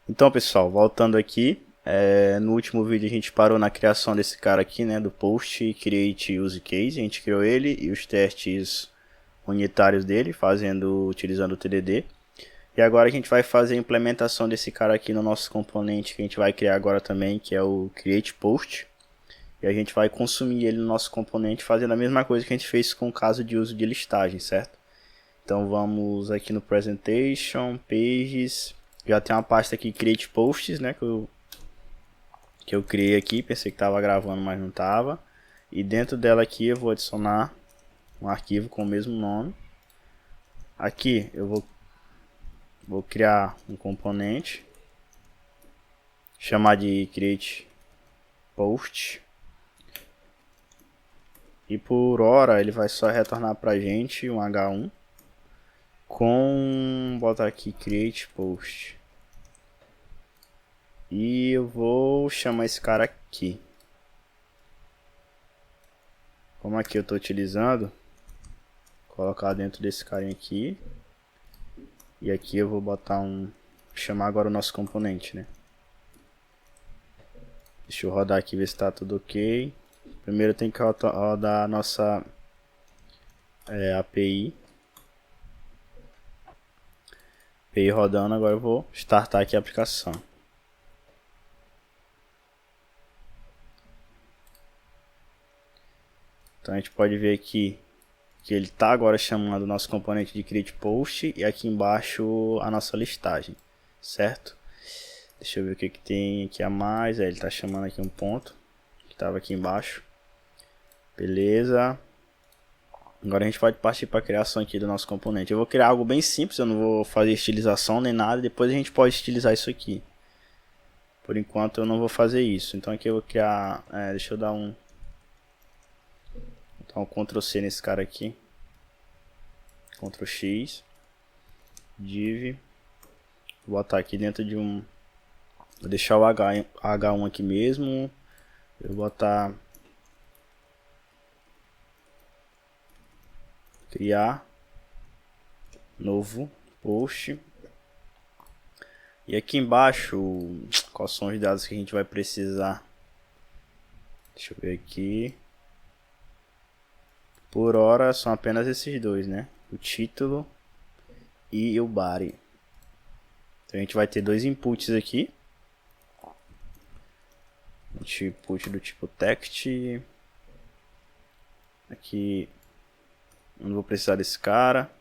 Então, pessoal, voltando aqui, no último vídeo a gente parou na criação desse cara aqui, né, do post create use case. A gente criou ele e os testes unitários dele, utilizando o TDD. E agora a gente vai fazer a implementação desse cara aqui no nosso componente que a gente vai criar agora também, que é o create post. E a gente vai consumir ele no nosso componente fazendo a mesma coisa que a gente fez com o caso de uso de listagem, certo? Então vamos aqui no presentation, pages, já tem uma pasta aqui create posts, né, que eu criei aqui, pensei que estava gravando, mas não estava. E dentro dela aqui eu vou adicionar um arquivo com o mesmo nome. Aqui eu vou criar um componente, chamar de create post. E por hora ele vai só retornar pra gente um H1 com, botar aqui create post. E eu vou chamar esse cara aqui. Como aqui eu estou utilizando, colocar dentro desse carinha aqui. E aqui eu vou botar chamar agora o nosso componente, né? Deixa eu rodar aqui, ver se está tudo ok. Primeiro tem que rodar a nossa API. API rodando, agora eu vou startar aqui a aplicação. Então a gente pode ver aqui que ele está agora chamando o nosso componente de create post e aqui embaixo a nossa listagem, certo? Deixa eu ver o que tem aqui a mais. Ele está chamando aqui um ponto que estava aqui embaixo. Beleza. Agora a gente pode partir para a criação aqui do nosso componente. Eu vou criar algo bem simples, eu não vou fazer estilização nem nada. Depois a gente pode estilizar isso aqui. Por enquanto eu não vou fazer isso. Então aqui eu vou criar, deixa eu dar um Ctrl C nesse cara aqui, Ctrl X, div, vou botar aqui dentro de vou deixar o H1 aqui mesmo, eu vou botar criar novo post. E aqui embaixo, quais são os dados que a gente vai precisar? Deixa eu ver aqui. Por hora são apenas esses dois, né? O título e o body. Então a gente vai ter dois inputs aqui. Input do tipo text. Aqui eu não vou precisar desse cara.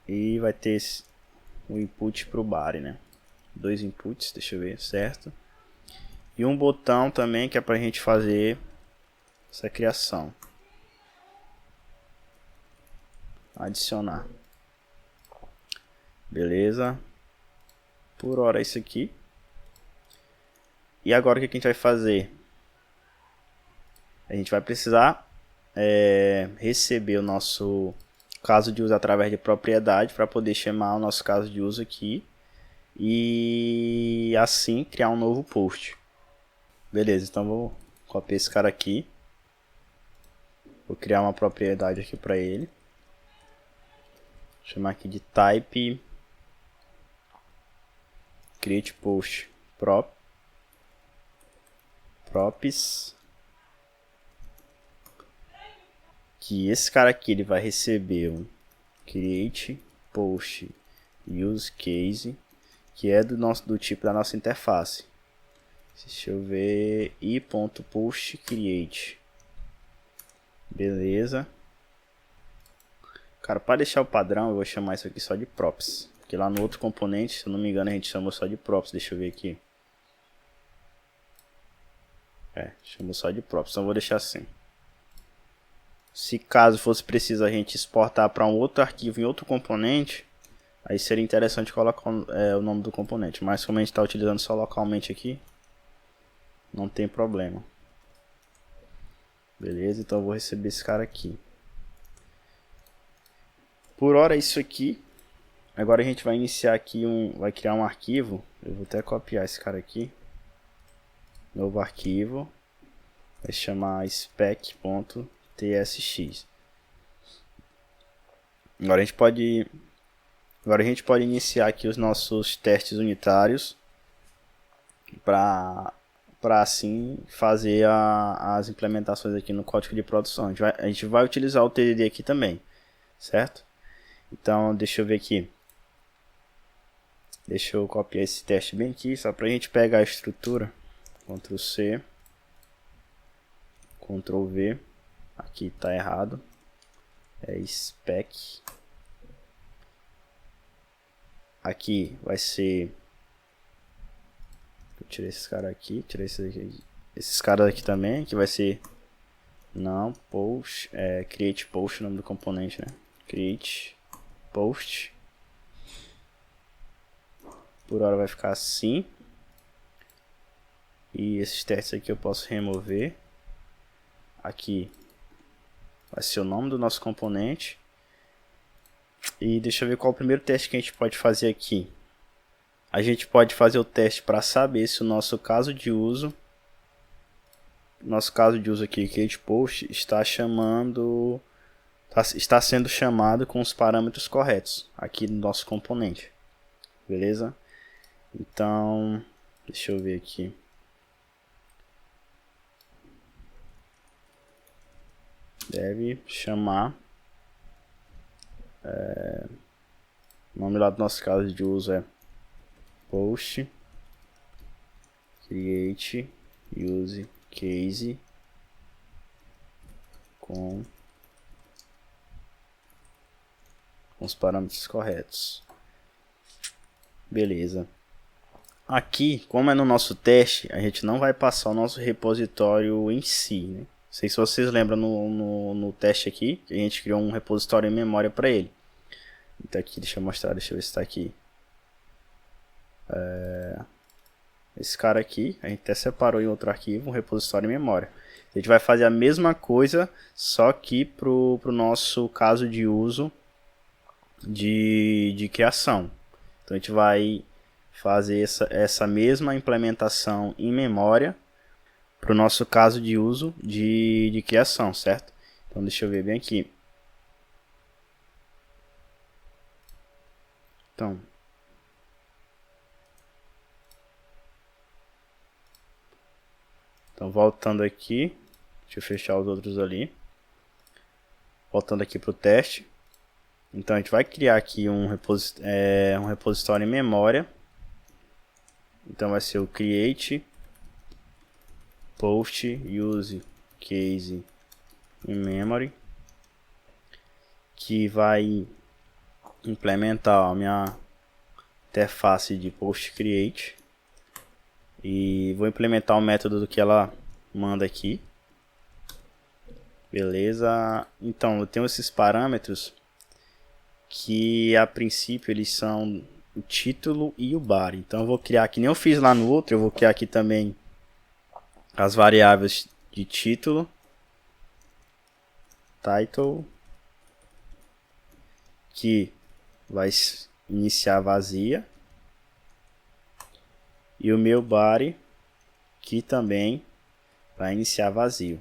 E vai ter o input para o body, né? Dois inputs, deixa eu ver, certo? E um botão também que é para a gente fazer essa criação. Adicionar. Beleza. Por hora é isso aqui. E agora o que a gente vai fazer? A gente vai precisar receber o nosso caso de uso através de propriedade para poder chamar o nosso caso de uso aqui e assim criar um novo post. Beleza, então vou copiar esse cara aqui. Vou criar uma propriedade aqui para ele. Vou chamar aqui de type create post props. Que esse cara aqui ele vai receber um create post use case, que é do tipo da nossa interface. Deixa eu ver, i.post create. Beleza. Cara, para deixar o padrão, eu vou chamar isso aqui só de props. Porque lá no outro componente, se eu não me engano, a gente chamou só de props. Deixa eu ver aqui. Chamou só de props. Então eu vou deixar assim. Se caso fosse preciso a gente exportar para um outro arquivo em outro componente, aí seria interessante colocar o nome do componente. Mas como a gente está utilizando só localmente aqui, não tem problema. Beleza, então eu vou receber esse cara aqui. Por hora é isso aqui. Agora a gente vai iniciar aqui vai criar um arquivo. Eu vou até copiar esse cara aqui. Novo arquivo. Vai chamar spec.tsx. Agora a gente pode Agora a gente pode iniciar aqui os nossos testes unitários para assim fazer as implementações aqui no código de produção. A gente vai utilizar o TDD aqui também, certo? Então deixa eu ver aqui. Deixa eu copiar esse teste bem aqui, só para a gente pegar a estrutura. Ctrl C, Ctrl V. Aqui está errado. É spec. Aqui vai ser... Eu tirei esses caras aqui, tirei esses caras aqui também, que vai ser... Não, post, create post, o nome do componente, né? Create post. Por hora vai ficar assim. E esses testes aqui eu posso remover. Aqui vai ser o nome do nosso componente. E deixa eu ver qual é o primeiro teste que a gente pode fazer aqui. A gente pode fazer o teste para saber se o nosso caso de uso aqui, create post, está sendo chamado com os parâmetros corretos aqui no nosso componente. Beleza? Então, deixa eu ver aqui. Deve chamar. O nome lá do nosso caso de uso é post create use case com os parâmetros corretos. Beleza. Aqui, como é no nosso teste, a gente não vai passar o nosso repositório em si, né? Não sei se vocês lembram no teste aqui, que a gente criou um repositório em memória para ele. Então aqui, deixa eu mostrar, deixa eu ver se está aqui. Esse cara aqui, a gente até separou em outro arquivo, um repositório em memória. A gente vai fazer a mesma coisa, só que para o nosso caso de uso de criação. Então a gente vai fazer essa mesma implementação em memória para o nosso caso de uso de criação, certo? Então deixa eu ver bem aqui. Então voltando aqui, deixa eu fechar os outros ali. Voltando aqui para o teste. Então a gente vai criar aqui um repositório em memória. Então vai ser o create post use case in memory, que vai implementar a minha interface de post create, e vou implementar o método do que ela manda aqui. Beleza? Então eu tenho esses parâmetros que a princípio eles são o título e o body. Então eu vou criar, que nem eu fiz lá no outro, eu vou criar aqui também as variáveis de título, title, que vai iniciar vazia, e o meu body, que também vai iniciar vazio.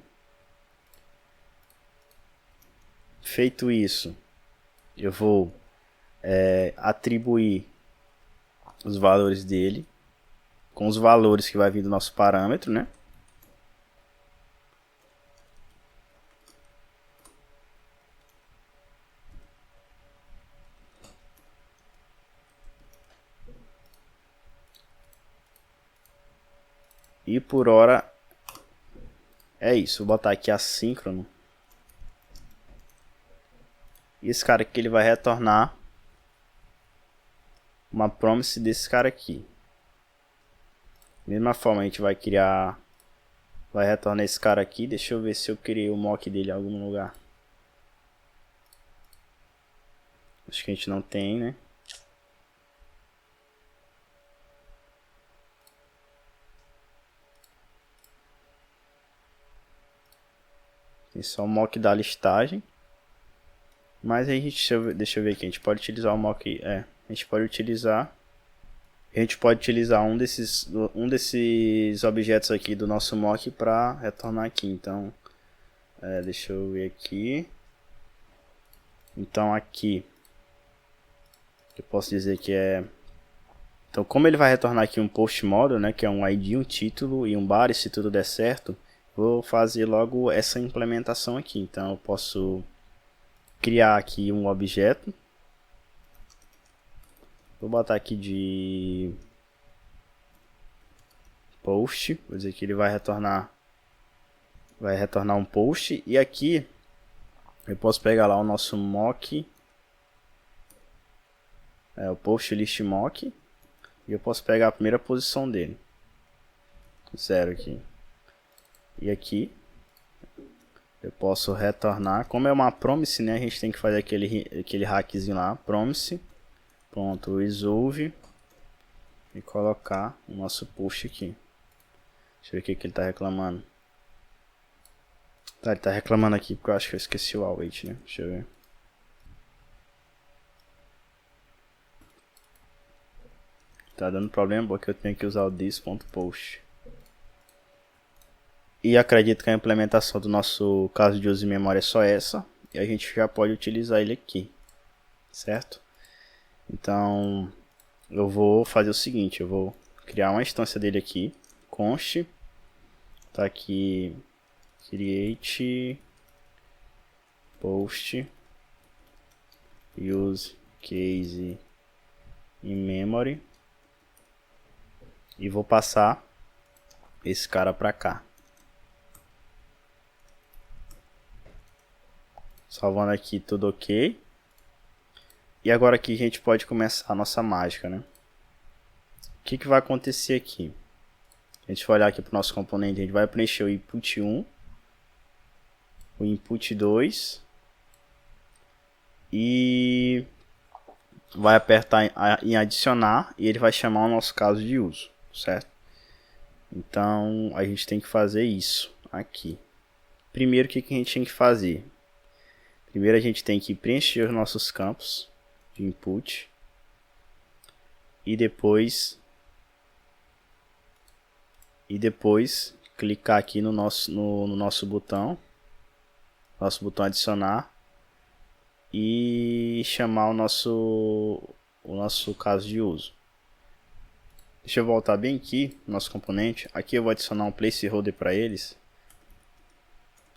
Feito isso, eu vou atribuir os valores dele com os valores que vai vir do nosso parâmetro, né? E por hora é isso. Vou botar aqui assíncrono. E esse cara aqui ele vai retornar uma promise desse cara aqui. Mesma forma a gente vai criar, vai retornar esse cara aqui. Deixa eu ver se eu criei o mock dele em algum lugar. Acho que a gente não tem, né? Tem só o mock da listagem. Mas aí deixa eu ver aqui, a gente pode utilizar o mock, a gente pode utilizar um desses objetos aqui do nosso mock para retornar aqui. Então, deixa eu ver aqui. Então aqui Eu posso dizer que é... Então, como ele vai retornar aqui um post model, né, que é um ID, um título e um body, se tudo der certo, vou fazer logo essa implementação aqui. Então, eu posso criar aqui um objeto. Vou botar aqui de post, vou dizer que ele vai retornar um post, e aqui eu posso pegar lá o nosso mock, o post list mock, e eu posso pegar a primeira posição dele, 0 aqui, e aqui eu posso retornar, como é uma promise, né, a gente tem que fazer aquele hackzinho lá, promise, pronto, resolve, e colocar o nosso post aqui. Deixa eu ver o que ele está reclamando. Tá, ele tá reclamando aqui porque eu acho que eu esqueci o await, né? Deixa eu ver. Tá dando problema porque eu tenho que usar o this.post. E acredito que a implementação do nosso caso de uso de memória é só essa. E a gente já pode utilizar ele aqui. Certo? Então, eu vou fazer o seguinte. Eu vou criar uma instância dele aqui. Const. Tá aqui. Create. Post. Use case in memory. E vou passar esse cara para cá. Salvando aqui tudo ok. E agora aqui a gente pode começar a nossa mágica, né? O que vai acontecer aqui? A gente vai olhar aqui para o nosso componente, a gente vai preencher o input 1, o input 2 e vai apertar em adicionar e ele vai chamar o nosso caso de uso, certo? Então a gente tem que fazer isso aqui. Primeiro, o que a gente tem que fazer? Primeiro a gente tem que preencher os nossos campos de input e depois clicar aqui no nosso botão adicionar e chamar o nosso caso de uso. Deixa eu voltar bem aqui no nosso componente. Aqui eu vou adicionar um placeholder para eles,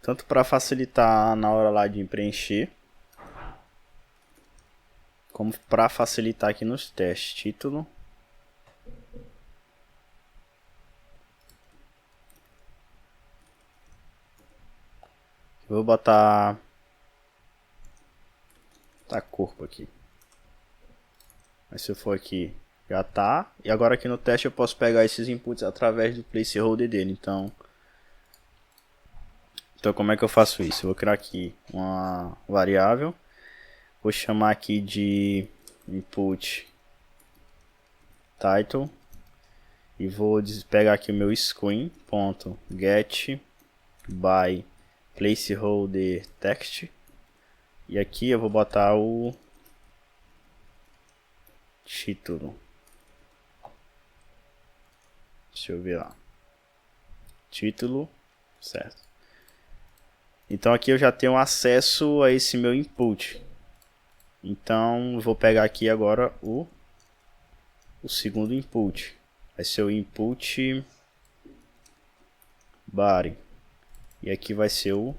tanto para facilitar na hora lá de preencher, como para facilitar aqui nos testes. Título. Eu vou botar corpo aqui. Mas se eu for aqui, já tá. E agora aqui no teste eu posso pegar esses inputs através do placeholder dele. Então como é que eu faço isso? Eu vou criar aqui uma variável. Vou chamar aqui de input title. E vou pegar aqui o meu screen.get by placeholder text. E aqui eu vou botar o título. Deixa eu ver lá. Título, certo. Então aqui eu já tenho acesso a esse meu input. Então eu vou pegar aqui agora o segundo input. Vai ser o input body. E aqui vai ser o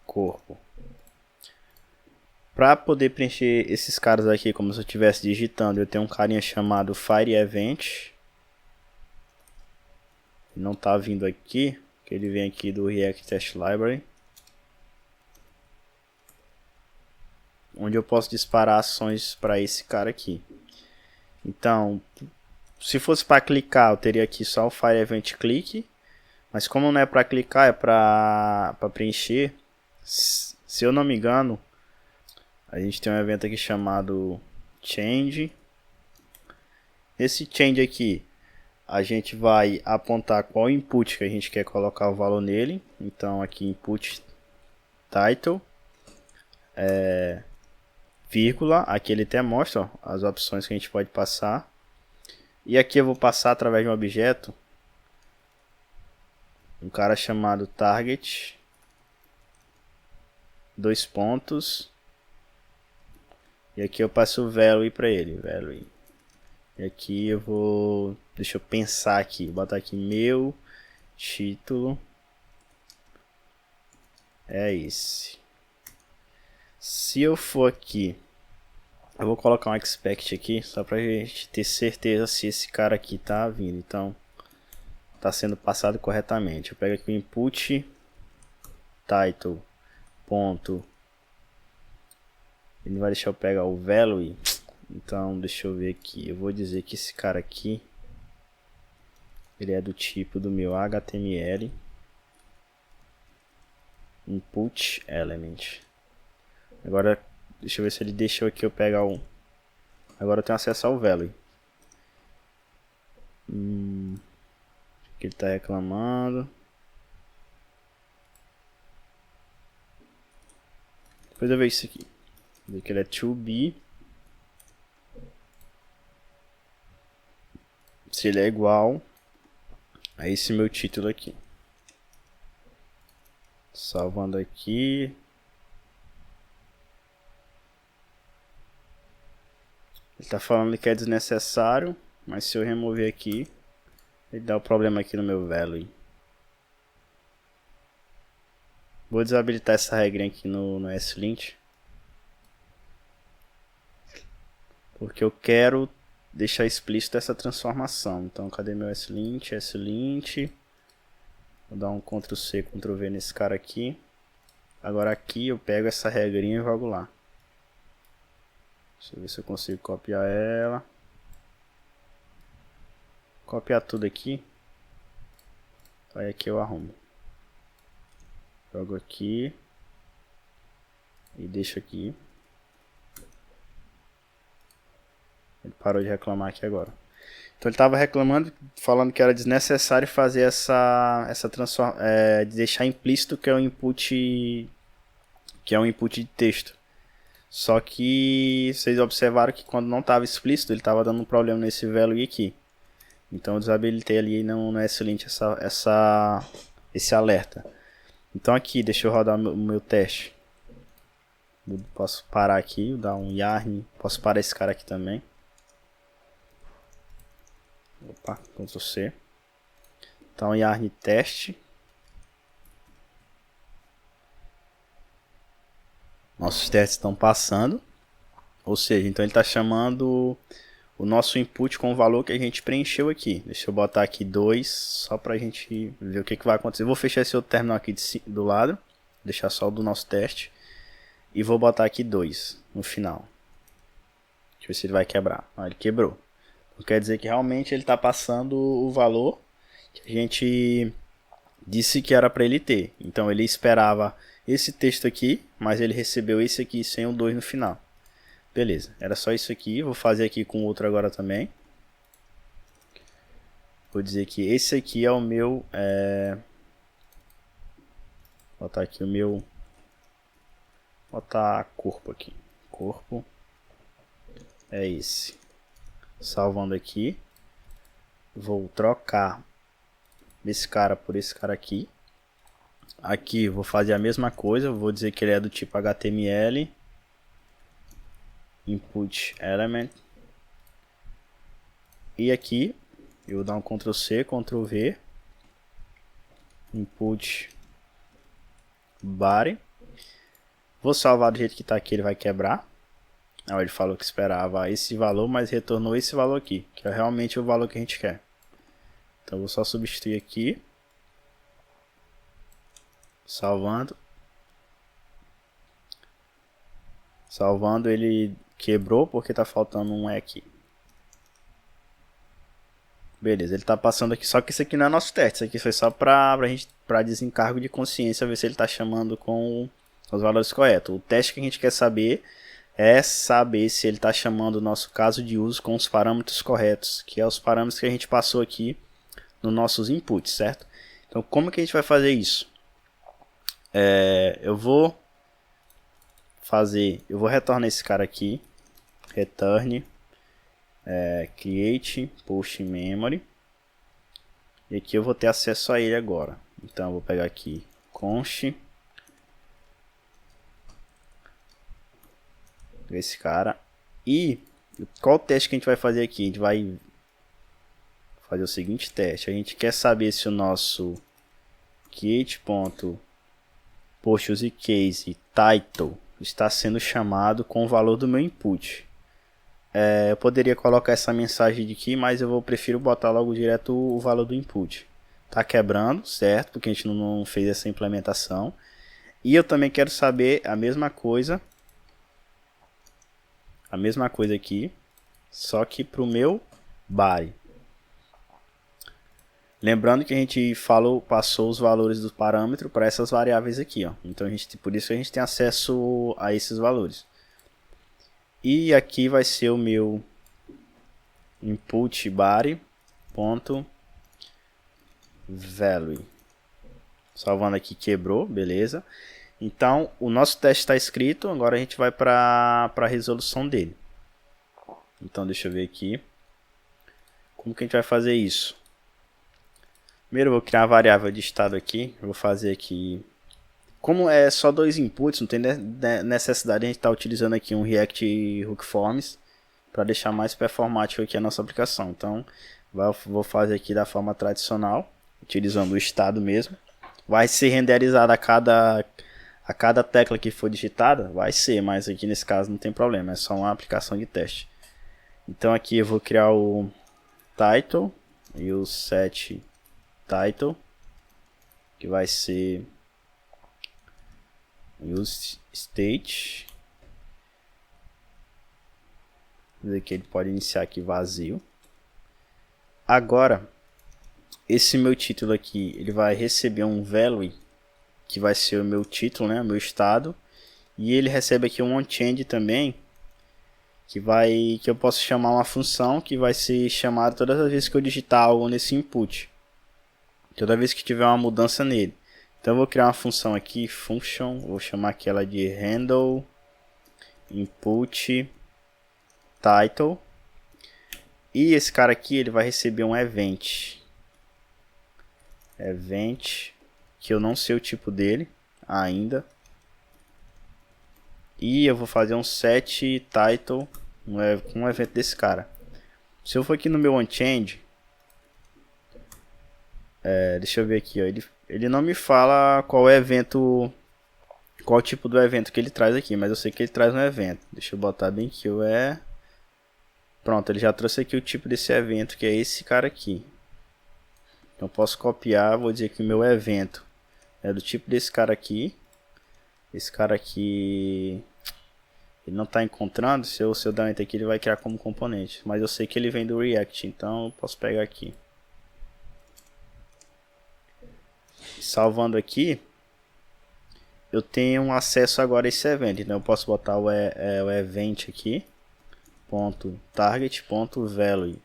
corpo. Para poder preencher esses caras aqui como se eu estivesse digitando, eu tenho um carinha chamado Fire Event. Não está vindo aqui, que ele vem aqui do React Test Library, onde eu posso disparar ações para esse cara aqui. Então, se fosse para clicar, eu teria aqui só o Fire Event Click, mas como não é para clicar, é para preencher. Se eu não me engano, a gente tem um evento aqui chamado Change. Esse Change aqui, a gente vai apontar qual input que a gente quer colocar o valor nele. Então aqui input title, vírgula, aqui ele até mostra, ó, as opções que a gente pode passar. E aqui eu vou passar através de um objeto, um cara chamado target, dois pontos, E aqui eu passo o value para ele, value. E aqui eu vou, deixa eu pensar aqui, botar aqui meu título é esse. Se eu for aqui, eu vou colocar um expect aqui, só pra gente ter certeza se esse cara aqui tá vindo. Então, tá sendo passado corretamente. Eu pego aqui o input title ponto. Ele não vai deixar eu pegar o value. Então, deixa eu ver aqui. Eu vou dizer que esse cara aqui, ele é do tipo do meu HTML input element. Agora, deixa eu ver se ele deixou aqui eu pegar o... Agora eu tenho acesso ao value. Que ele está reclamando. Depois eu vejo isso aqui. Vou ver que ele é to be. Se ele é igual a esse meu título aqui. Salvando aqui. Ele está falando que é desnecessário, mas se eu remover aqui, ele dá o problema aqui no meu value. Vou desabilitar essa regrinha aqui no slint, porque eu quero deixar explícito essa transformação. Então, cadê meu slint? Slint. Vou dar um Ctrl C, Ctrl V nesse cara aqui. Agora aqui eu pego essa regrinha e jogo lá. Deixa eu ver se eu consigo copiar ela. Copiar tudo aqui. Aí aqui eu arrumo. Jogo aqui. E deixo aqui. Ele parou de reclamar aqui agora. Então ele estava reclamando, falando que era desnecessário fazer essa transformação, deixar implícito que é um input de texto. Só que vocês observaram que quando não estava explícito, ele estava dando um problema nesse value aqui. Então eu desabilitei ali no slint esse alerta. Então aqui, deixa eu rodar o meu teste. Posso parar aqui, dar um yarn. Posso parar esse cara aqui também. Opa, Ctrl C. Então yarn teste. Nossos testes estão passando. Ou seja, então ele está chamando o nosso input com o valor que a gente preencheu aqui. Deixa eu botar aqui 2, só para a gente ver o que vai acontecer. Vou fechar esse outro terminal aqui do lado. Deixar só o do nosso teste. E vou botar aqui 2 no final. Deixa eu ver se ele vai quebrar. Ah, ele quebrou. Então, quer dizer que realmente ele está passando o valor que a gente disse que era para ele ter. Então ele esperava esse texto aqui, mas ele recebeu esse aqui sem o 2 no final. Beleza, era só isso aqui. Vou fazer aqui com outro agora também. Vou dizer que esse aqui é o meu... Vou botar aqui o meu... Vou botar corpo aqui. Corpo é esse. Salvando aqui. Vou trocar esse cara por esse cara aqui. Aqui vou fazer a mesma coisa. Vou dizer que ele é do tipo HTML. Input element. E aqui eu vou dar um Ctrl C, Ctrl V. Input body. Vou salvar do jeito que está aqui, ele vai quebrar. Ele falou que esperava esse valor, mas retornou esse valor aqui, que é realmente o valor que a gente quer. Então vou só substituir aqui. Salvando. Salvando, ele quebrou porque está faltando um E aqui. Beleza, ele está passando aqui, só que isso aqui não é nosso teste, isso aqui foi só para desencargo de consciência, ver se ele está chamando com os valores corretos. O teste que a gente quer saber é saber se ele está chamando o nosso caso de uso com os parâmetros corretos, que é os parâmetros que a gente passou aqui nos nossos inputs, certo? Então como que a gente vai fazer isso? Eu vou retornar esse cara aqui, return create post memory, e aqui eu vou ter acesso a ele agora. Então eu vou pegar aqui const esse cara E qual o teste que a gente vai fazer aqui? A gente vai fazer o seguinte teste. A gente quer saber se o nosso create.postUseCase title está sendo chamado com o valor do meu input. Eu poderia colocar essa mensagem de aqui, mas eu prefiro botar logo direto o valor do input. Tá quebrando, certo? Porque a gente não fez essa implementação. E eu também quero saber a mesma coisa aqui, só que para o meu body. Lembrando que a gente passou os valores do parâmetro para essas variáveis aqui, ó. Então por isso a gente tem acesso a esses valores. E aqui vai ser o meu input body.value. Salvando aqui, quebrou, beleza. Então o nosso teste está escrito, agora a gente vai para a resolução dele. Então deixa eu ver aqui. Como que a gente vai fazer isso? Primeiro eu vou criar a variável de estado aqui. Eu vou fazer aqui. Como é só 2 inputs, não tem necessidade de a gente estar utilizando aqui um React Hook Forms para deixar mais performático aqui a nossa aplicação. Então vou fazer aqui da forma tradicional, utilizando o estado mesmo. Vai ser renderizado a cada tecla que for digitada, vai ser, mas aqui nesse caso não tem problema, é só uma aplicação de teste. Então aqui eu vou criar o title e o set title, que vai ser use state. Vamos ver que ele pode iniciar aqui vazio. Agora esse meu título aqui, ele vai receber um value que vai ser o meu título, né, o meu estado, e ele recebe aqui um onChange também, que eu posso chamar uma função que vai ser chamada todas as vezes que eu digitar algo nesse input, toda vez que tiver uma mudança nele. Então eu vou criar uma função aqui, function, vou chamar aquela de handle input title, e esse cara aqui ele vai receber um event que eu não sei o tipo dele ainda, e eu vou fazer um set title com um evento desse cara. Se eu for aqui no meu onChange, deixa eu ver aqui, ó, ele não me fala qual é evento, qual tipo do evento que ele traz aqui, mas eu sei que ele traz um evento. Deixa eu botar bem que pronto, ele já trouxe aqui o tipo desse evento, que é esse cara aqui. Então eu posso copiar, vou dizer que o meu evento é do tipo desse cara aqui. Esse cara aqui ele não está encontrando. Se eu dar um enter aqui, ele vai criar como componente, mas eu sei que ele vem do React, então eu posso pegar aqui. Salvando aqui, eu tenho acesso agora a esse evento, então eu posso botar o event aqui, .target.value,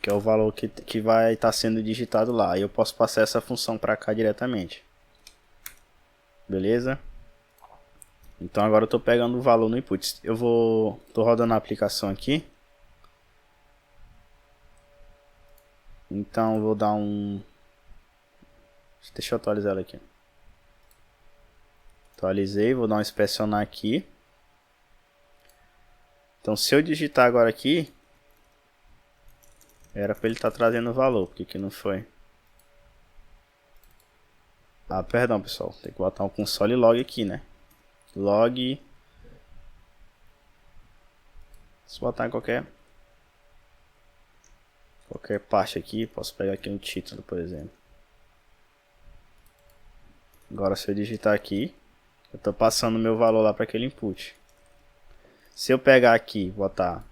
que é o valor que vai estar sendo digitado lá. E eu posso passar essa função para cá diretamente. Beleza? Então agora eu estou pegando o valor no input. Estou rodando a aplicação aqui. Então eu vou dar deixa eu atualizar ela aqui. Atualizei, vou dar um inspecionar aqui. Então se eu digitar agora aqui, era para ele estar trazendo o valor, porque que não foi? Ah, perdão pessoal, tem que botar um console log aqui, né? Log. Se botar em qualquer parte aqui, posso pegar aqui um título, por exemplo. Agora se eu digitar aqui, eu estou passando o meu valor lá para aquele input. Se eu pegar aqui, botar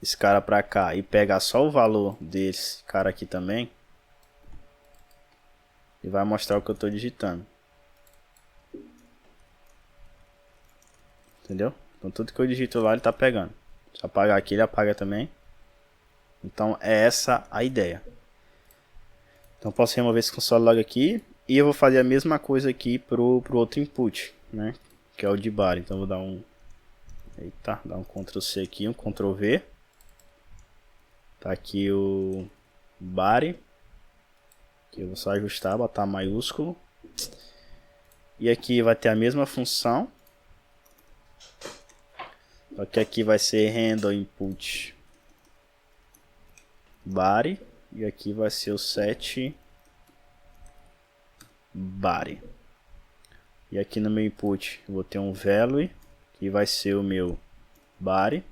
esse cara para cá e pegar só o valor desse cara aqui também, ele vai mostrar o que eu estou digitando. Entendeu? Então tudo que eu digito lá ele está pegando. Se eu apagar aqui, ele apaga também. Então é essa a ideia. Então posso remover esse console log aqui. E eu vou fazer a mesma coisa aqui pro outro input, né? Que é o de body. Então eu vou dar dar um Ctrl C aqui, um Ctrl V. Tá aqui o body. Que eu vou só ajustar, botar maiúsculo. E aqui vai ter a mesma função. Só que aqui vai ser handle input body e aqui vai ser o set body. E aqui no meu input eu vou ter um value que vai ser o meu body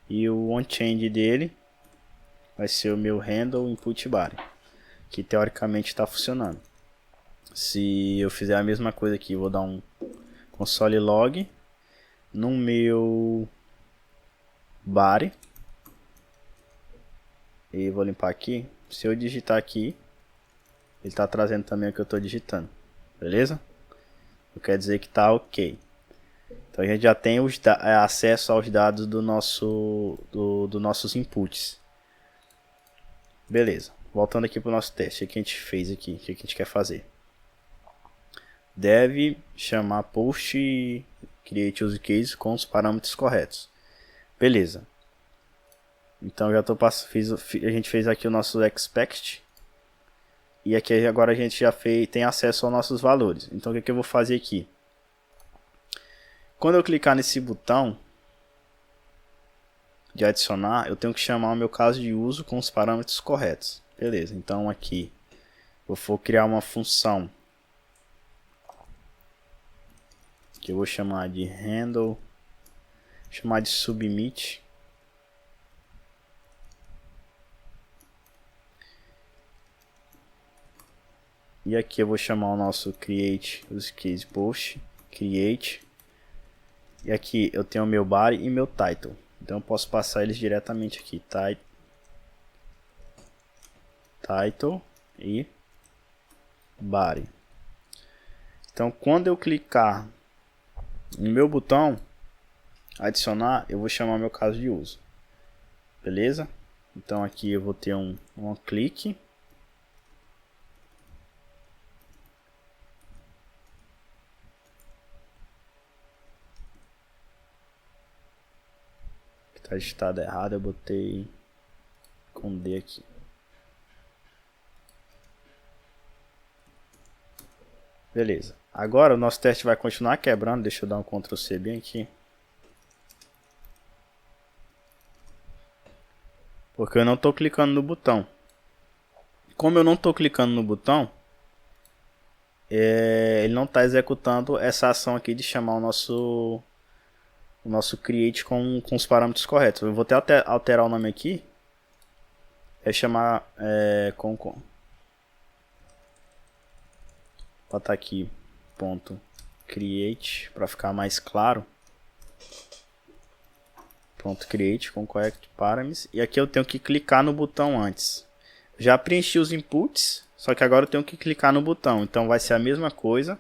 e o onChange dele vai ser o meu handle input body, que teoricamente está funcionando. Se eu fizer a mesma coisa aqui, eu vou dar um console log no meu body e vou limpar aqui. Se eu digitar aqui, ele está trazendo também o que eu estou digitando, beleza? Quer dizer que está ok. Então a gente já tem acesso aos dados do nossos inputs. Beleza. Voltando aqui para o nosso teste. O que a gente fez aqui? O que a gente quer fazer? Deve chamar post create use case com os parâmetros corretos. Beleza. Então já a gente fez aqui o nosso expect. E aqui agora a gente já tem acesso aos nossos valores. Então o que eu vou fazer aqui? Quando eu clicar nesse botão de adicionar, eu tenho que chamar o meu caso de uso com os parâmetros corretos. Beleza, então aqui eu vou criar uma função que eu vou chamar de handle, chamar de submit. E aqui eu vou chamar o nosso create use case post, create. E aqui eu tenho o meu body e meu title. Então eu posso passar eles diretamente aqui, title e body. Então quando eu clicar no meu botão adicionar, eu vou chamar meu caso de uso. Beleza? Então aqui eu vou ter um clique. Está digitado errado, eu botei com D aqui. Beleza. Agora o nosso teste vai continuar quebrando. Deixa eu dar um Ctrl C bem aqui. Porque eu não estou clicando no botão. Como eu não estou clicando no botão, ele não está executando essa ação aqui de chamar o nosso create com os parâmetros corretos. Eu vou até alterar o nome aqui. É chamar botar aqui ponto create para ficar mais claro. Ponto create com correct parameters. E aqui eu tenho que clicar no botão antes. Já preenchi os inputs, só que agora eu tenho que clicar no botão. Então vai ser a mesma coisa.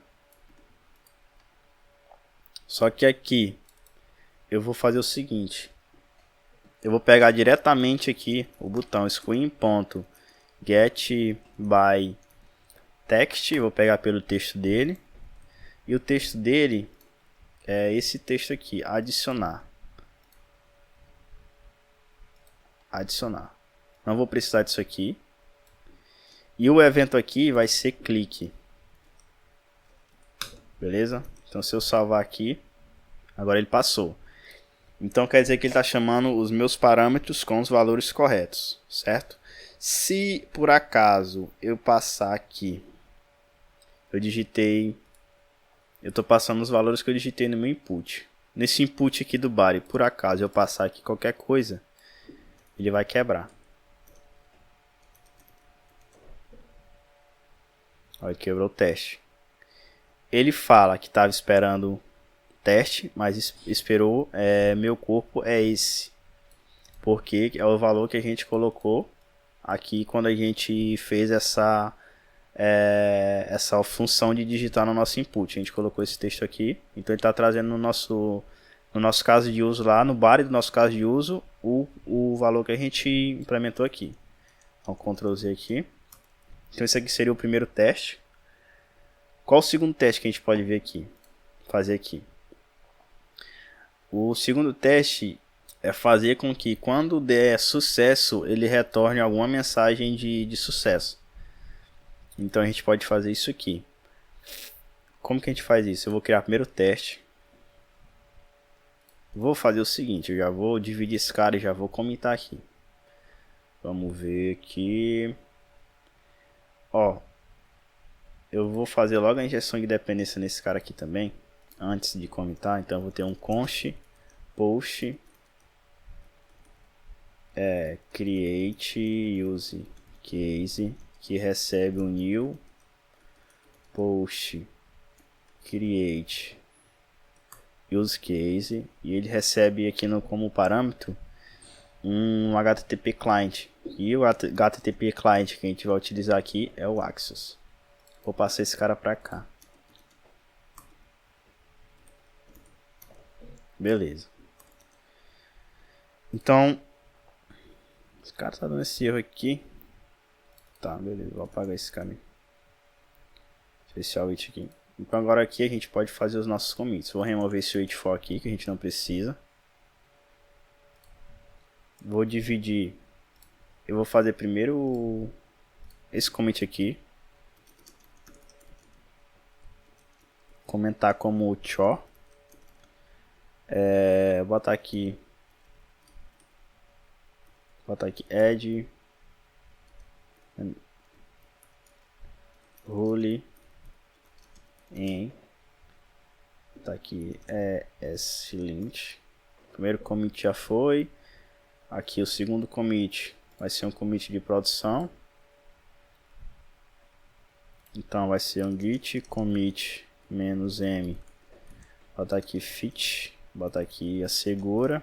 Só que aqui eu vou fazer o seguinte. Eu vou pegar diretamente aqui o botão screen.getByText. Vou pegar pelo texto dele. E o texto dele é esse texto aqui, adicionar. Adicionar. Não vou precisar disso aqui. E o evento aqui vai ser clique. Beleza? Então se eu salvar aqui, agora ele passou. Então quer dizer que ele está chamando os meus parâmetros com os valores corretos, certo? Se por acaso eu passar aqui, eu estou passando os valores que eu digitei no meu input. Nesse input aqui do body, por acaso eu passar aqui qualquer coisa, ele vai quebrar. Olha, quebrou o teste. Ele fala que estava esperando teste, mas esperou, meu corpo é esse, porque é o valor que a gente colocou aqui quando a gente fez essa função de digitar no nosso input. A gente colocou esse texto aqui, então ele está trazendo no nosso caso de uso lá, no body do nosso caso de uso, o valor que a gente implementou aqui. Então Ctrl Z aqui. Então esse aqui seria o primeiro teste. Qual o segundo teste que a gente pode ver aqui? Fazer aqui. O segundo teste é fazer com que quando der sucesso, ele retorne alguma mensagem de sucesso. Então a gente pode fazer isso aqui. Como que a gente faz isso? Eu vou criar primeiro o teste. Vou fazer o seguinte, eu já vou dividir esse cara e já vou comentar aqui. Vamos ver aqui. Ó, eu vou fazer logo a injeção de dependência nesse cara aqui também, antes de comentar. Então eu vou ter um const post create use case que recebe um new post create use case e ele recebe aqui como parâmetro um HTTP client, e o HTTP client que a gente vai utilizar aqui é o Axios. Vou passar esse cara para cá. Beleza. Então, esse cara tá dando esse erro aqui. Tá, beleza. Vou apagar esse cara aí. Especial it aqui. Então agora aqui a gente pode fazer os nossos commits. Vou remover esse wait for aqui que a gente não precisa. Vou dividir. Eu vou fazer primeiro esse commit aqui. Comentar como cho. Botar aqui add role em, tá aqui slint. Primeiro commit já foi. Aqui o segundo commit vai ser um commit de produção. Então vai ser um git commit -m. Botar aqui fit, botar aqui assegura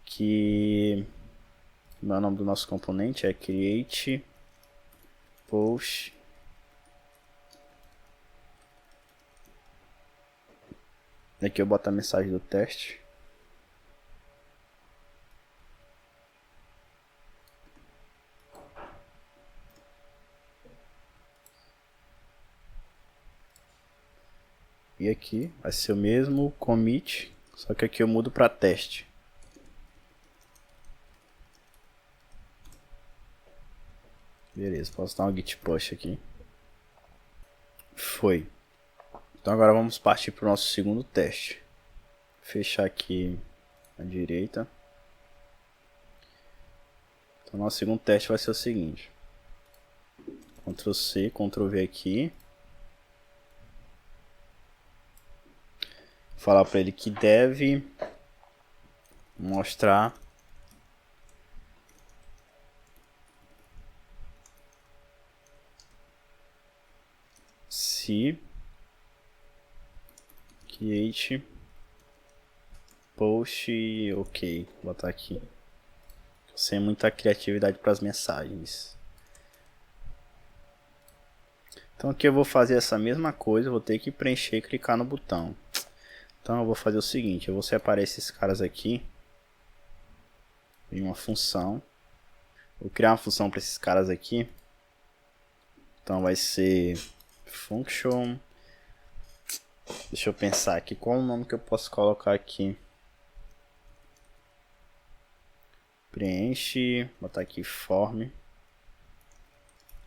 que o nome do nosso componente é create post aqui eu boto a mensagem do teste. E aqui vai ser o mesmo commit, só que aqui eu mudo para teste. Beleza, posso dar um git push aqui. Foi. Então agora vamos partir para o nosso segundo teste. Fechar aqui à direita. Então nosso segundo teste vai ser o seguinte. Ctrl C, Ctrl V aqui. Falar para ele que deve mostrar se create post ok, vou botar aqui sem muita criatividade para as mensagens. Então aqui eu vou fazer essa mesma coisa, vou ter que preencher e clicar no botão. Então eu vou fazer o seguinte, eu vou separar esses caras aqui em uma função. Vou criar uma função para esses caras aqui. Então vai ser function. Deixa eu pensar aqui qual o nome que eu posso colocar aqui. Preenche, botar aqui form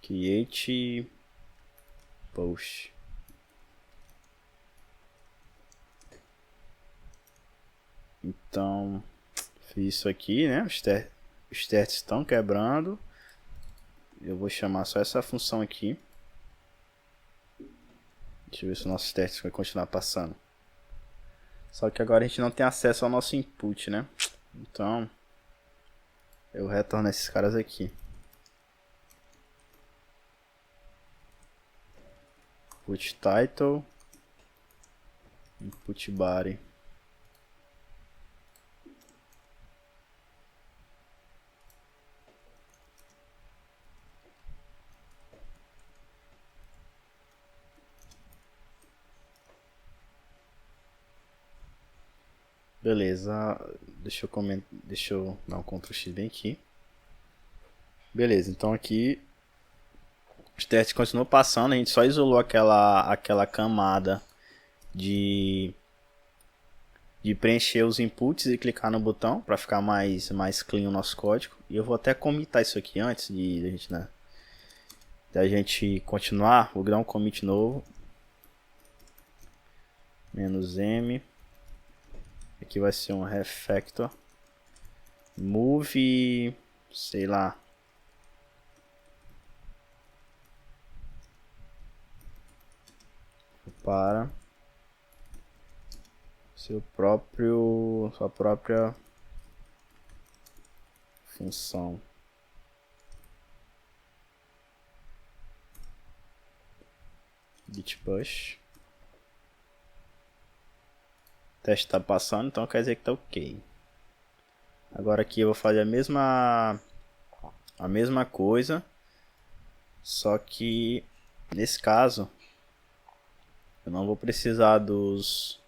create post. Então, fiz isso aqui, né? Os testes estão quebrando. Eu vou chamar só essa função aqui. Deixa eu ver se o nosso teste vai continuar passando. Só que agora a gente não tem acesso ao nosso input, né? Então, eu retorno esses caras aqui. Input title, input body. Beleza, deixa eu dar um Ctrl X bem aqui. Beleza, então aqui os testes continuam passando, a gente só isolou aquela camada de preencher os inputs e clicar no botão para ficar mais clean o nosso código. E eu vou até comitar isso aqui antes da gente continuar. Vou criar um commit novo. -m Aqui vai ser um refactor. Move, sei lá. Para sua própria função. Git push. O teste está passando, então quer dizer que está ok. Agora aqui eu vou fazer a mesma coisa, só que nesse caso eu não vou precisar dos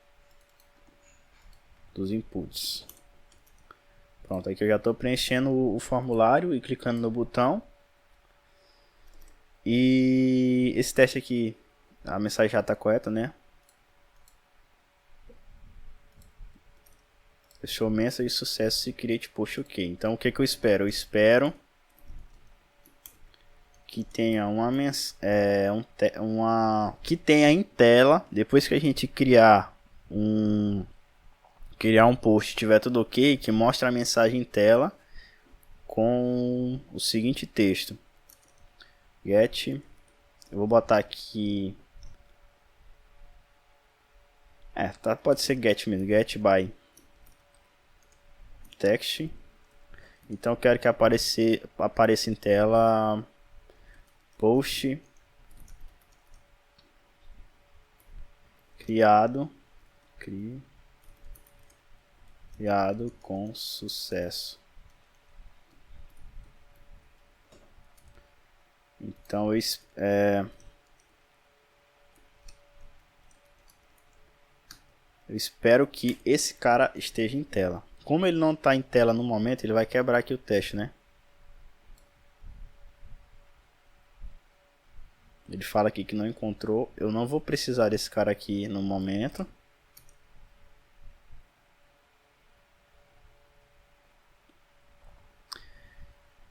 inputs. Pronto, aqui eu já estou preenchendo o formulário e clicando no botão. E esse teste aqui, a mensagem já está correta, né? Show message sucesso se create push ok. Então o que eu espero? Eu espero que tenha que tenha em tela, depois que a gente criar um post, tiver tudo ok, que mostre a mensagem em tela com o seguinte texto: get, eu vou botar aqui, pode ser get mesmo, get by text. Então eu quero que apareça em tela post criado com sucesso. Então eu espero que esse cara esteja em tela. Como ele não está em tela no momento, ele vai quebrar aqui o teste, né? Ele fala aqui que não encontrou. Eu não vou precisar desse cara aqui no momento.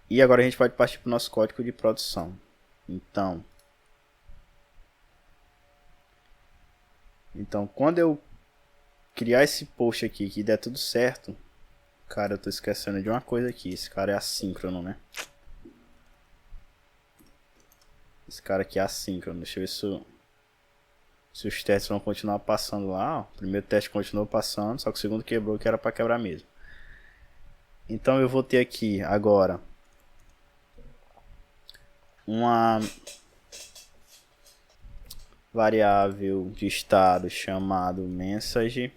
E agora a gente pode partir para o nosso código de produção. Então, quando eu criar esse post aqui que der tudo certo, cara, eu tô esquecendo de uma coisa aqui. Esse cara é assíncrono, né? Esse cara aqui é assíncrono. Deixa eu ver se os testes vão continuar passando lá. Ó. O primeiro teste continuou passando, só que o segundo quebrou, que era para quebrar mesmo. Então eu vou ter aqui agora uma variável de estado chamado message.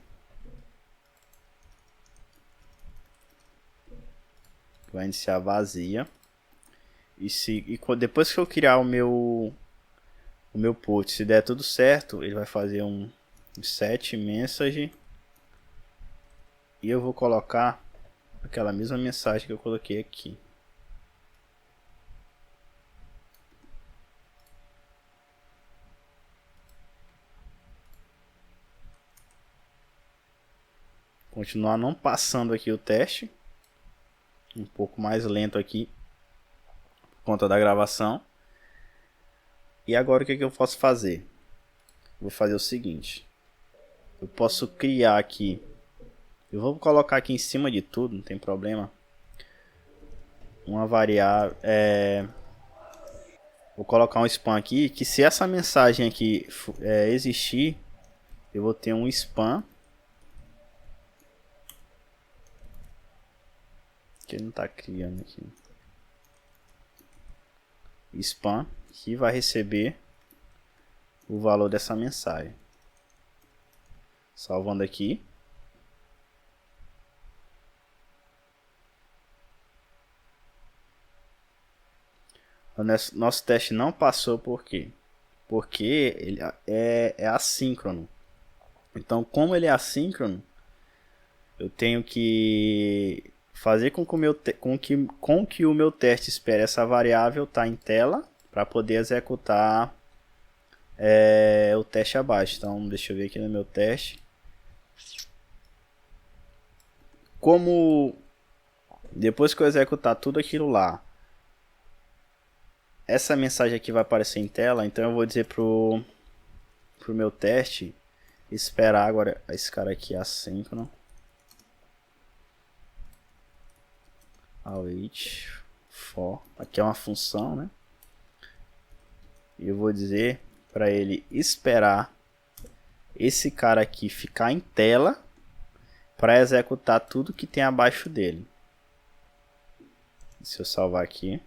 Vai iniciar vazia. E depois que eu criar o meu post, se der tudo certo, ele vai fazer um set message. E eu vou colocar aquela mesma mensagem que eu coloquei aqui. Continuar não passando aqui o teste. Um pouco mais lento aqui por conta da gravação. E agora o que eu posso fazer? Vou fazer o seguinte. Eu posso criar aqui. Eu vou colocar aqui em cima de tudo, não tem problema. Uma variável. Vou colocar um spam aqui. Que se essa mensagem aqui existir, eu vou ter um spam. Que ele não está criando aqui. Spam. Que vai receber o valor dessa mensagem. Salvando aqui. O nosso teste não passou por quê? Porque ele é assíncrono. Então, como ele é assíncrono, eu tenho que fazer com que o meu teste espere essa variável estar em tela para poder executar o teste abaixo. Então, deixa eu ver aqui no meu teste. Como depois que eu executar tudo aquilo lá, essa mensagem aqui vai aparecer em tela, então eu vou dizer pro meu teste esperar agora esse cara aqui assíncrono. await for, aqui é uma função, né? E eu vou dizer para ele esperar esse cara aqui ficar em tela para executar tudo que tem abaixo dele. Se eu salvar aqui.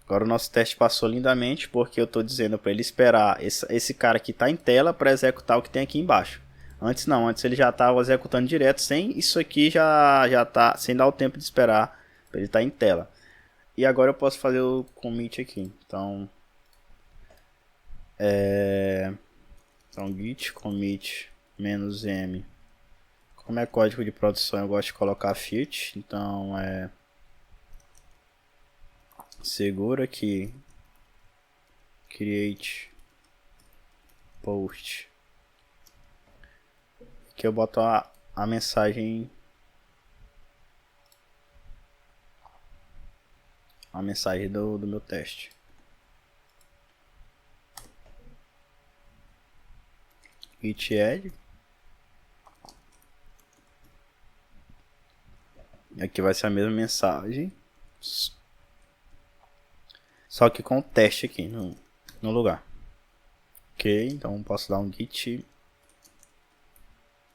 Agora o nosso teste passou lindamente porque eu estou dizendo para ele esperar esse cara que está em tela para executar o que tem aqui embaixo. Antes não, antes ele já estava executando direto sem isso aqui já tá sem dar o tempo de esperar para ele estar em tela. E agora eu posso fazer o commit aqui. Então git commit -m. Como é código de produção, eu gosto de colocar Fiat, então segura que create post. Aqui eu boto a mensagem do meu teste. Git add. Aqui vai ser a mesma mensagem, só que com o teste aqui no lugar. Ok, então posso dar um git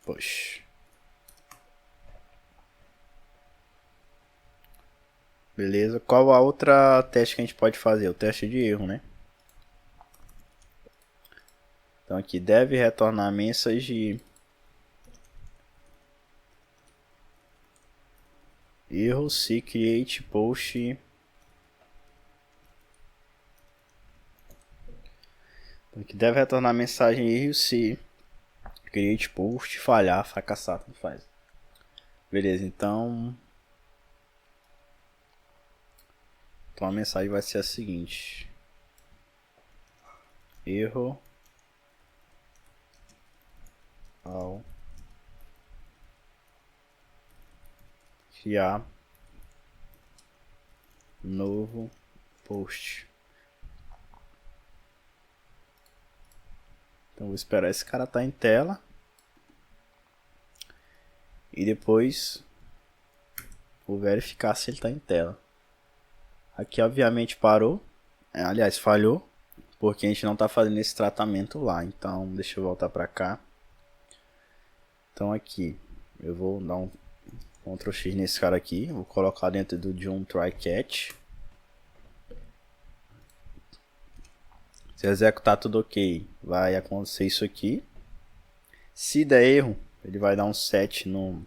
push. Beleza, qual a outra teste que a gente pode fazer? O teste de erro, né? Então aqui deve retornar mensagem erro se create post. Então aqui deve retornar mensagem erro se create post falhar, fracassar, não faz. Beleza, então a mensagem vai ser a seguinte: erro ao criar novo post. Então vou esperar esse cara estar em tela e depois vou verificar se ele está em tela. Aqui obviamente parou, aliás falhou, porque a gente não está fazendo esse tratamento lá. Então deixa eu voltar para cá. Então aqui eu vou dar um Ctrl X nesse cara aqui, vou colocar dentro do John try catch. Se executar tudo ok, vai acontecer isso aqui. Se der erro, ele vai dar um set no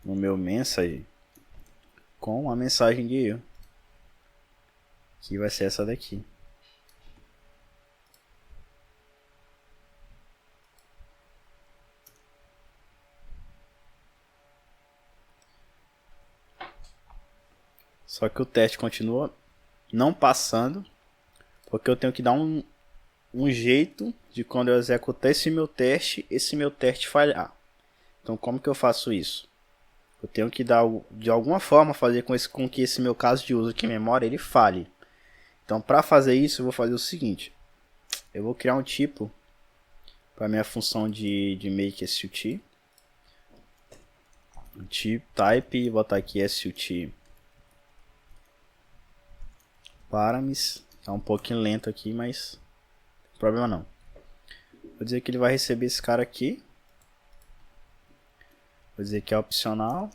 meu mensage com a mensagem de erro, que vai ser essa daqui. Só que o teste continua não passando, porque eu tenho que dar um jeito de quando eu executar esse meu teste falhar. Então como que eu faço isso? Eu tenho que dar de alguma forma fazer com que esse meu caso de uso aqui em memória ele falhe. Então para fazer isso eu vou fazer o seguinte: eu vou criar um tipo para minha função de make SUT. Type e botar aqui SUT parameters. Tá um pouquinho lento aqui, mas não tem problema não. Vou dizer que ele vai receber esse cara aqui. Vou dizer que é opcional.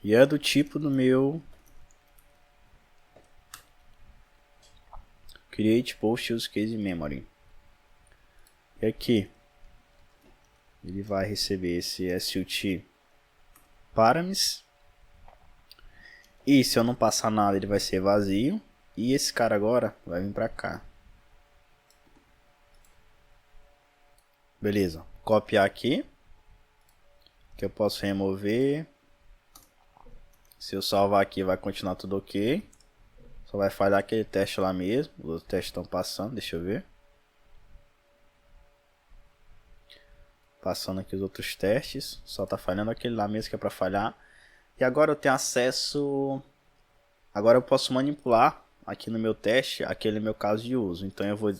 E é do tipo do meu create post use case memory. E aqui ele vai receber esse SUT parameters. E se eu não passar nada, ele vai ser vazio. E esse cara agora vai vir para cá. Beleza. Copiar aqui. Que eu posso remover. Se eu salvar aqui, vai continuar tudo ok. Só vai falhar aquele teste lá mesmo. Os outros testes estão passando. Deixa eu ver. Passando aqui os outros testes. Só tá falhando aquele lá mesmo que é para falhar. E agora eu tenho acesso. Agora eu posso manipular aqui no meu teste aquele meu caso de uso. Então eu vou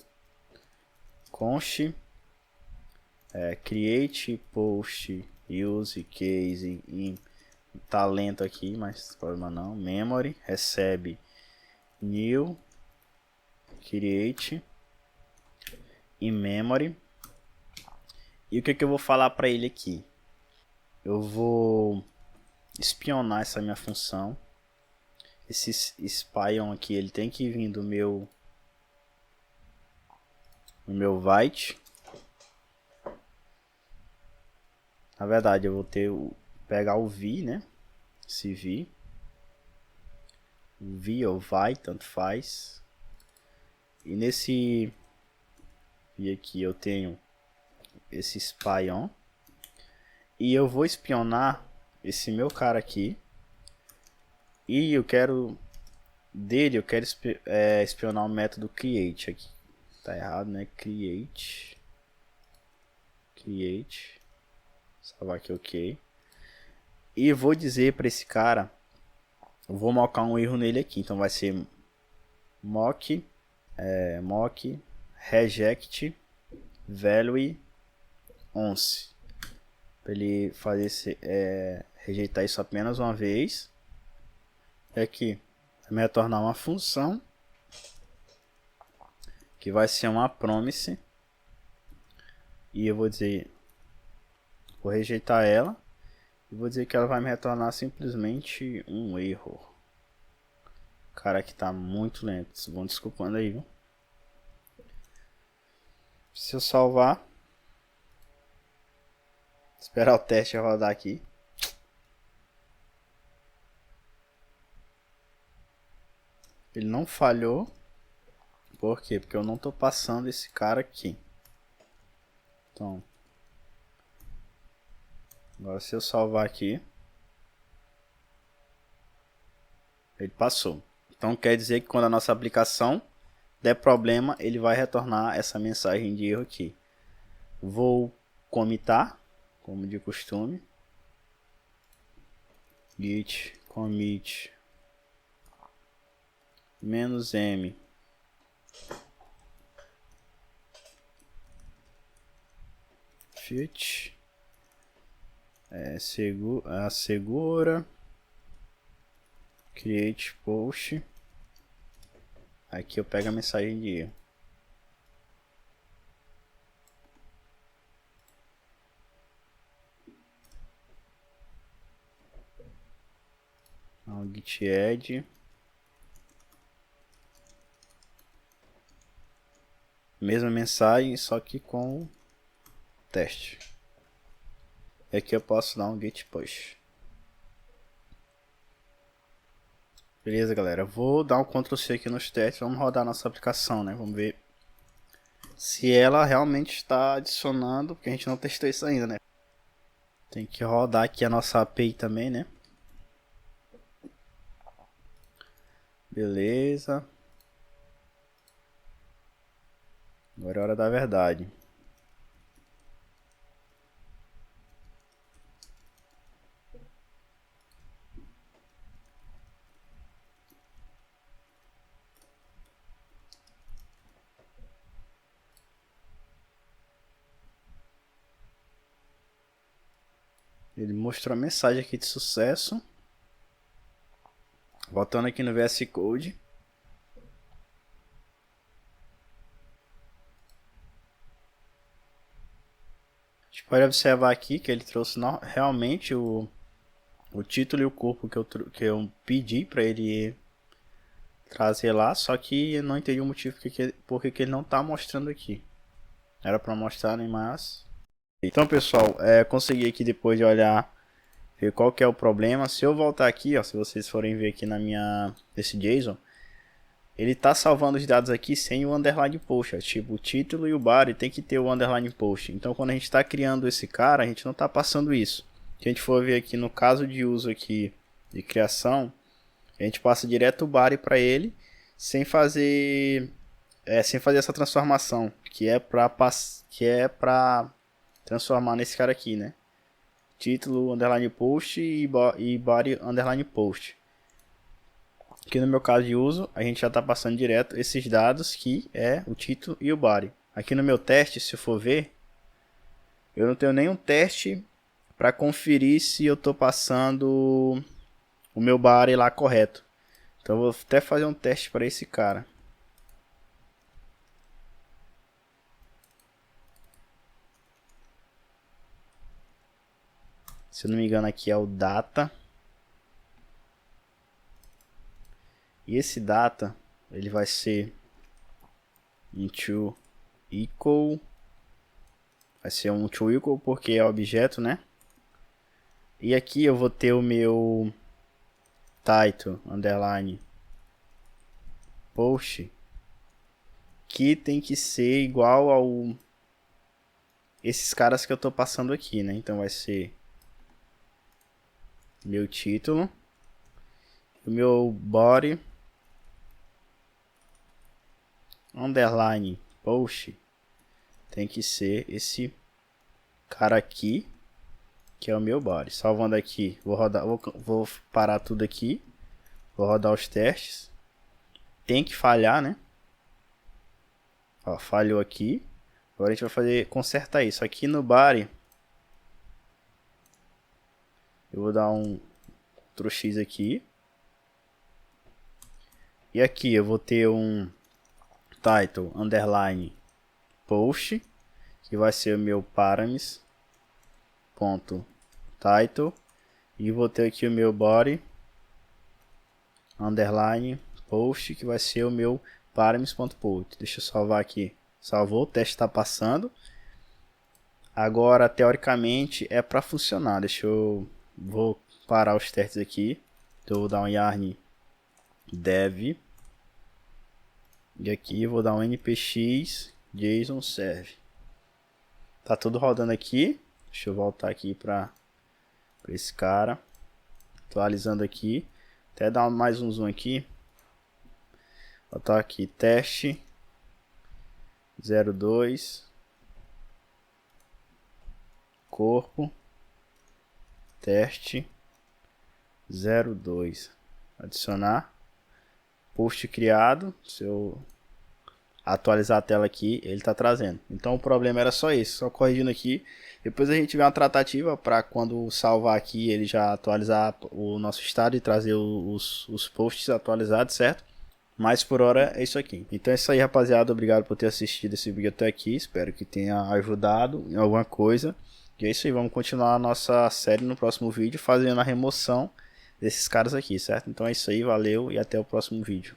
const create post use case em tá lento aqui, mas problema não. Memory recebe new create em memory. E o que eu vou falar para ele aqui? Eu vou espionar essa minha função. Esse spy-on aqui, ele tem que vir do meu Vite. Na verdade, eu vou pegar o vi, né? Esse vi. O vi ou vai, tanto faz. E nesse vi aqui eu tenho esse spy-on. E eu vou espionar esse meu cara aqui. E eu quero espionar o método create aqui. Tá errado, né? Create. Salvar aqui, ok. E vou dizer para esse cara, eu vou marcar um erro nele aqui. Então vai ser mock reject value 11. Para ele fazer rejeitar isso apenas uma vez. E aqui vai me retornar uma função que vai ser uma promise. E eu vou dizer, vou rejeitar ela e vou dizer que ela vai me retornar simplesmente um erro. Cara, que tá muito lento. Vão desculpando aí, viu? Se eu salvar, esperar o teste rodar aqui. Ele não falhou. Por quê? Porque eu não tô passando esse cara aqui. Então, agora se eu salvar aqui, ele passou. Então quer dizer que quando a nossa aplicação der problema, ele vai retornar essa mensagem de erro aqui. Vou comitar, como de costume. Git commit -m fit assegura create post. Aqui eu pego a mensagem de erro. Então, git add, mesma mensagem, só que com teste. E aqui eu posso dar um git push. Beleza, galera. Vou dar um Ctrl C aqui nos testes. Vamos rodar nossa aplicação, né? Vamos ver se ela realmente está adicionando, porque a gente não testou isso ainda, né? Tem que rodar aqui a nossa API também, né? Beleza. Agora é a hora da verdade. Ele mostrou a mensagem aqui de sucesso. Voltando aqui no VS Code. A gente pode observar aqui que ele trouxe realmente o título e o corpo que eu pedi para ele trazer lá. Só que eu não entendi o motivo porque ele não está mostrando aqui. Era para mostrar, né, mas... Então, pessoal, consegui aqui depois de olhar, ver qual que é o problema. Se eu voltar aqui, ó, se vocês forem ver aqui nesse JSON, ele tá salvando os dados aqui sem o underline post. Tipo, o título e o body tem que ter o underline post. Então, quando a gente está criando esse cara, a gente não está passando isso. Se a gente for ver aqui no caso de uso aqui de criação, a gente passa direto o body para ele, sem fazer essa transformação, que é para transformar nesse cara aqui, né? Título underline post e body underline post. Aqui no meu caso de uso, a gente já está passando direto esses dados, que é o título e o body. Aqui no meu teste, se eu for ver, eu não tenho nenhum teste para conferir se eu tô passando o meu body lá correto. Então eu vou até fazer um teste para esse cara. Se eu não me engano aqui é o data. E esse data, ele vai ser into equal. Vai ser um to equal porque é objeto, né? E aqui eu vou ter o meu title, underline, post, que tem que ser igual ao esses caras que eu tô passando aqui, né? Então vai ser meu título, o meu body, underline, post, tem que ser esse cara aqui, que é o meu body. Salvando aqui, vou rodar, vou parar tudo aqui, vou rodar os testes. Tem que falhar, né? Ó, falhou aqui. Agora a gente vai consertar isso. Aqui no body, eu vou dar um Ctrl X aqui. E aqui eu vou ter um title underline post, que vai ser o meu parameters ponto title, e vou ter aqui o meu body underline post, que vai ser o meu parameters.post. Deixa eu salvar aqui. Salvou, o teste está passando. Agora teoricamente é para funcionar. Vou parar os testes aqui. Então eu vou dar um yarn dev, e aqui eu vou dar um npx JSON serve. Tá tudo rodando aqui. Deixa eu voltar aqui para esse cara. Atualizando aqui. Até dar mais um zoom aqui. Botar aqui teste 02 corpo teste 02. Adicionar. Post criado. Se eu atualizar a tela aqui, ele está trazendo. Então o problema era só esse, só corrigindo aqui. Depois a gente vê uma tratativa para quando salvar aqui ele já atualizar o nosso estado e trazer os posts atualizados, certo? Mas por hora é isso aqui. Então é isso aí, rapaziada. Obrigado por ter assistido esse vídeo até aqui. Espero que tenha ajudado em alguma coisa. E é isso aí, vamos continuar a nossa série no próximo vídeo, fazendo a remoção desses caras aqui, certo? Então é isso aí, valeu e até o próximo vídeo.